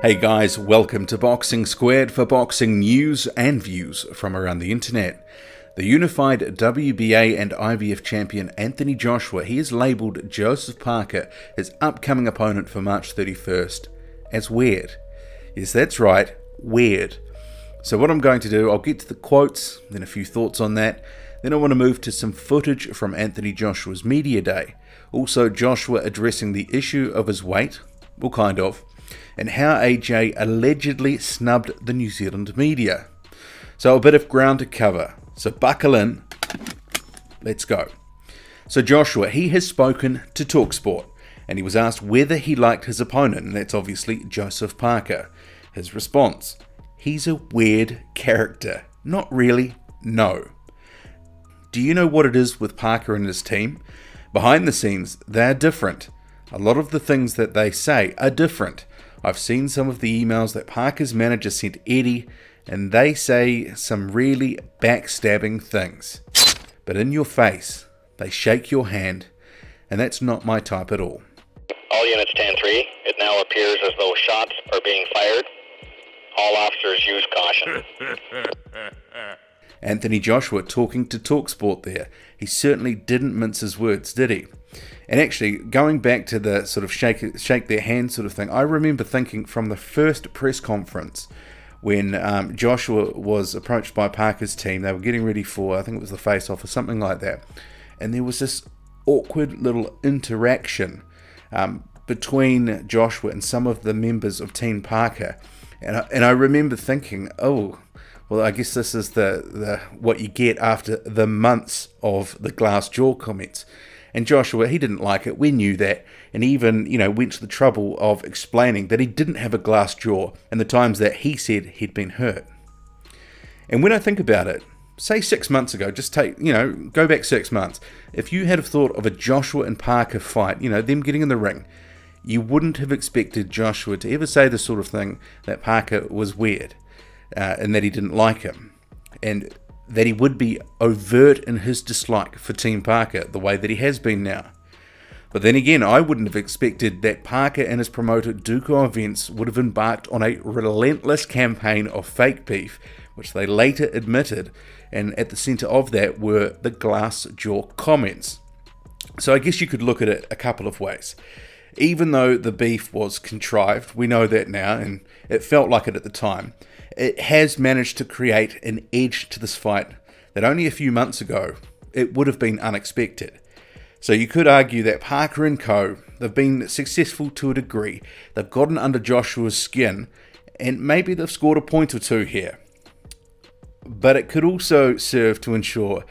Hey guys, welcome to Boxing Squared for boxing news and views from around the internet. The unified WBA and IBF champion Anthony Joshua, he has labelled Joseph Parker, his upcoming opponent for March 31st, as weird. Yes, that's right, weird. So what I'm going to do, I'll get to the quotes, then a few thoughts on that. Then I want to move to some footage from Anthony Joshua's media day. Also Joshua addressing the issue of his weight, well kind of, and how AJ allegedly snubbed the New Zealand media. So a bit of ground to cover. So buckle in. Let's go. So Joshua, he has spoken to TalkSport, and he was asked whether he liked his opponent, and that's obviously Joseph Parker. His response: he's a weird character. Not really, no. Do you know what it is with Parker and his team? Behind the scenes, they're different. A lot of the things that they say are different. I've seen some of the emails that Parker's manager sent Eddie, and they say some really backstabbing things. But in your face, they shake your hand, and that's not my type at all. All units 10-3, it now appears as though shots are being fired. All officers use caution. Anthony Joshua talking to TalkSport there. He certainly didn't mince his words, did he? And actually, going back to the sort of shake their hand sort of thing, I remember thinking from the first press conference when Joshua was approached by Parker's team, they were getting ready for, I think it was the face-off or something like that, and there was this awkward little interaction between Joshua and some of the members of Team Parker, and I remember thinking, oh, well, I guess this is the what you get after the months of the glass jaw comments. And Joshua, he didn't like it. We knew that. And even, went to the trouble of explaining that he didn't have a glass jaw and the times that he said he'd been hurt. And when I think about it, say 6 months ago, just go back 6 months. If you had thought of a Joshua and Parker fight, them getting in the ring, you wouldn't have expected Joshua to ever say the sort of thing that Parker was weird and that he didn't like him. And that he would be overt in his dislike for Team Parker, the way that he has been now. But then again, I wouldn't have expected that Parker and his promoter Duco Events would have embarked on a relentless campaign of fake beef, which they later admitted, and at the centre of that were the glass jaw comments. So I guess you could look at it a couple of ways. Even though the beef was contrived, we know that now, and it felt like it at the time, it has managed to create an edge to this fight that only a few months ago it would have been unexpected. So you could argue that Parker and co, they've been successful to a degree. They've gotten under Joshua's skin, and maybe they've scored a point or two here. But it could also serve to ensure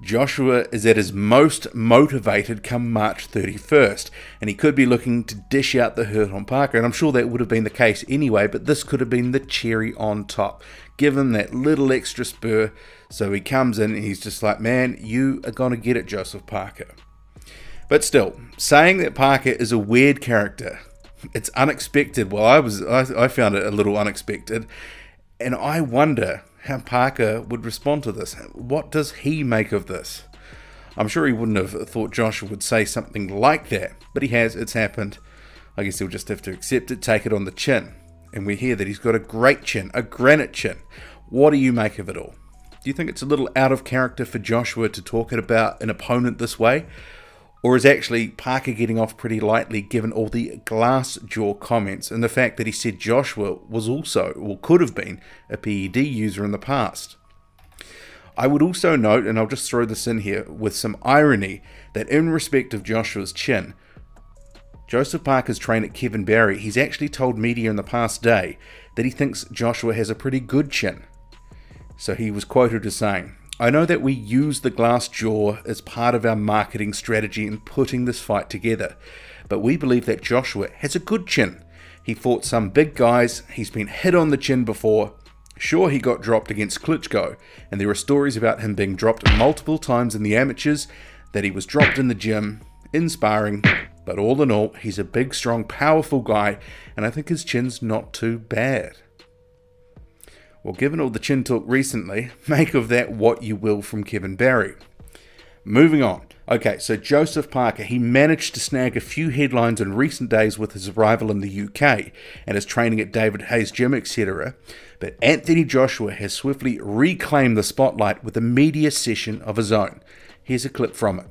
Joshua is at his most motivated come March 31st, and he could be looking to dish out the hurt on Parker, and I'm sure that would have been the case anyway, but this could have been the cherry on top, give him that little extra spur. So he comes in and he's just like, man, you are going to get it, Joseph Parker. But still, saying that Parker is a weird character, it's unexpected. Well, I found it a little unexpected, and I wonder how Parker would respond to this. What does he make of this? I'm sure he wouldn't have thought Joshua would say something like that, but he has. It's happened. I guess he'll just have to accept it, take it on the chin. And we hear that he's got a great chin, a granite chin. What do you make of it all? Do you think it's a little out of character for Joshua to talk about an opponent this way? Or is actually Parker getting off pretty lightly given all the glass jaw comments and the fact that he said Joshua was also, or could have been, a PED user in the past? I would also note, and I'll just throw this in here with some irony, that in respect of Joshua's chin, Joseph Parker's trainer Kevin Barry, he's actually told media in the past day that he thinks Joshua has a pretty good chin. So he was quoted as saying, I know that we use the glass jaw as part of our marketing strategy in putting this fight together, but we believe that Joshua has a good chin. He fought some big guys, he's been hit on the chin before. Sure, he got dropped against Klitschko, and there are stories about him being dropped multiple times in the amateurs, that he was dropped in the gym, in sparring, but all in all, he's a big, strong, powerful guy, and I think his chin's not too bad. Well, given all the chin talk recently, make of that what you will from Kevin Barry. Moving on, Okay, so Joseph Parker, he managed to snag a few headlines in recent days with his arrival in the UK and his training at David Hayes Gym, etc. But Anthony Joshua has swiftly reclaimed the spotlight with a media session of his own. Here's a clip from it.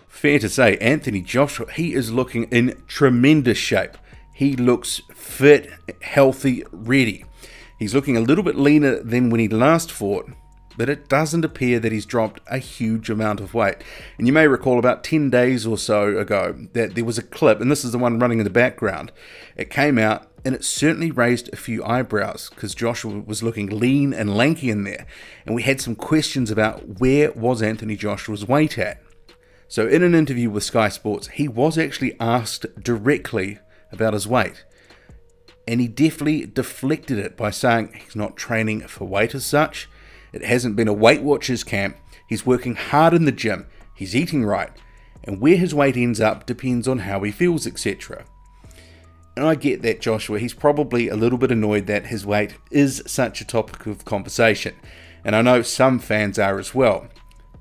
Fair to say, Anthony Joshua, he is looking in tremendous shape. He looks fit, healthy, ready. He's looking a little bit leaner than when he last fought, but it doesn't appear that he's dropped a huge amount of weight. And you may recall about 10 days or so ago that there was a clip, and this is the one running in the background. It came out and it certainly raised a few eyebrows because Joshua was looking lean and lanky in there. And we had some questions about where was Anthony Joshua's weight at. So in an interview with Sky Sports, he was actually asked directly about his weight. And he definitely deflected it by saying he's not training for weight as such. It hasn't been a Weight Watchers camp. He's working hard in the gym. He's eating right. And where his weight ends up depends on how he feels, etc. And I get that Joshua, he's probably a little bit annoyed that his weight is such a topic of conversation. And I know some fans are as well.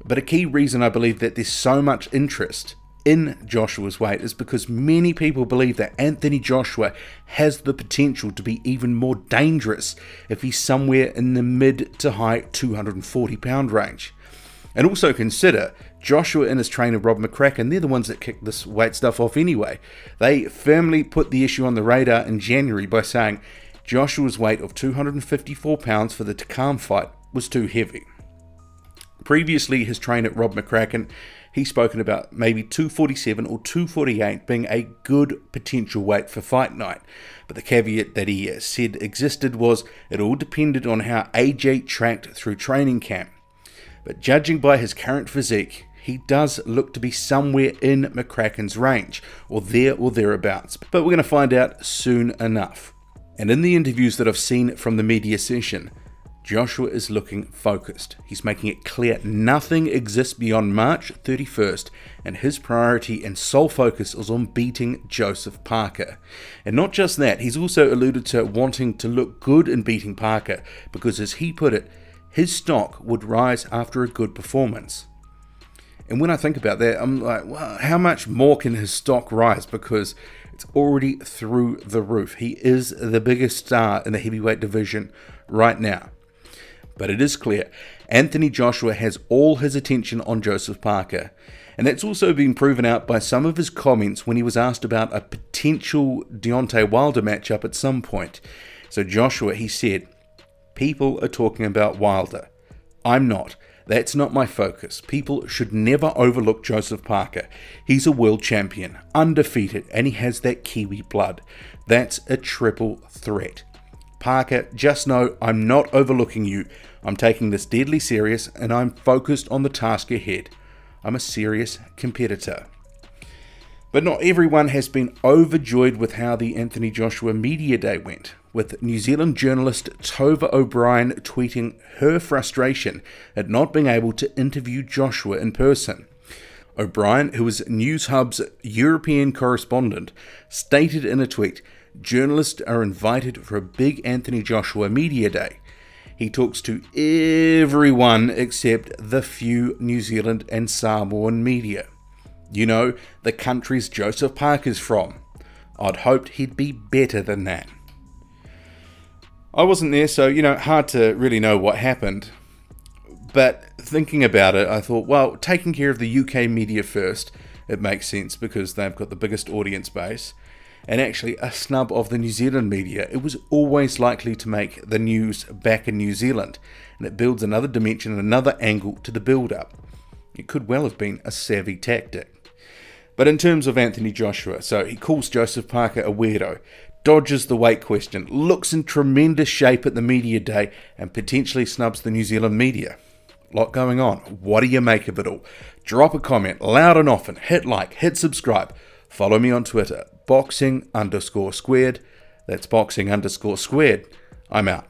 But a key reason I believe that there's so much interest in Joshua's weight is because many people believe that Anthony Joshua has the potential to be even more dangerous if he's somewhere in the mid to high 240 pound range. And also consider Joshua and his trainer Rob McCracken, they're the ones that kicked this weight stuff off anyway. They firmly put the issue on the radar in January by saying Joshua's weight of 254 pounds for the Takam fight was too heavy. Previously, his trainer Rob McCracken, he's spoken about maybe 247 or 248 being a good potential weight for fight night. But the caveat that he said existed was it all depended on how AJ tracked through training camp. But judging by his current physique, he does look to be somewhere in McCracken's range, or there or thereabouts. But we're going to find out soon enough. And in the interviews that I've seen from the media session, Joshua is looking focused. He's making it clear nothing exists beyond March 31st, and his priority and sole focus is on beating Joseph Parker. And not just that, he's also alluded to wanting to look good in beating Parker, because as he put it, his stock would rise after a good performance. And when I think about that, I'm like, well, how much more can his stock rise? Because it's already through the roof. He is the biggest star in the heavyweight division right now. But it is clear, Anthony Joshua has all his attention on Joseph Parker. And that's also been proven out by some of his comments when he was asked about a potential Deontay Wilder matchup at some point. So Joshua, he said, people are talking about Wilder. I'm not. That's not my focus. People should never overlook Joseph Parker. He's a world champion, undefeated, and he has that Kiwi blood. That's a triple threat. Parker, just know I'm not overlooking you. I'm taking this deadly serious and I'm focused on the task ahead. I'm a serious competitor. But not everyone has been overjoyed with how the Anthony Joshua Media Day went, with New Zealand journalist Tova O'Brien tweeting her frustration at not being able to interview Joshua in person. O'Brien, who is Newshub's European correspondent, stated in a tweet, "Journalists are invited for a big Anthony Joshua Media Day. He talks to everyone except the few New Zealand and Samoan media. You know, the countries Joseph Parker's from. I'd hoped he'd be better than that." I wasn't there, so, hard to really know what happened. But thinking about it, I thought, well, taking care of the UK media first, it makes sense because they've got the biggest audience base. And actually, a snub of the New Zealand media, it was always likely to make the news back in New Zealand. And it builds another dimension, another angle to the build-up. It could well have been a savvy tactic. But in terms of Anthony Joshua, so he calls Joseph Parker a weirdo, dodges the weight question, looks in tremendous shape at the media day, and potentially snubs the New Zealand media. Lot going on. What do you make of it all? Drop a comment loud and often, hit like, hit subscribe. Follow me on Twitter, boxing_squared. That's boxing_squared. I'm out.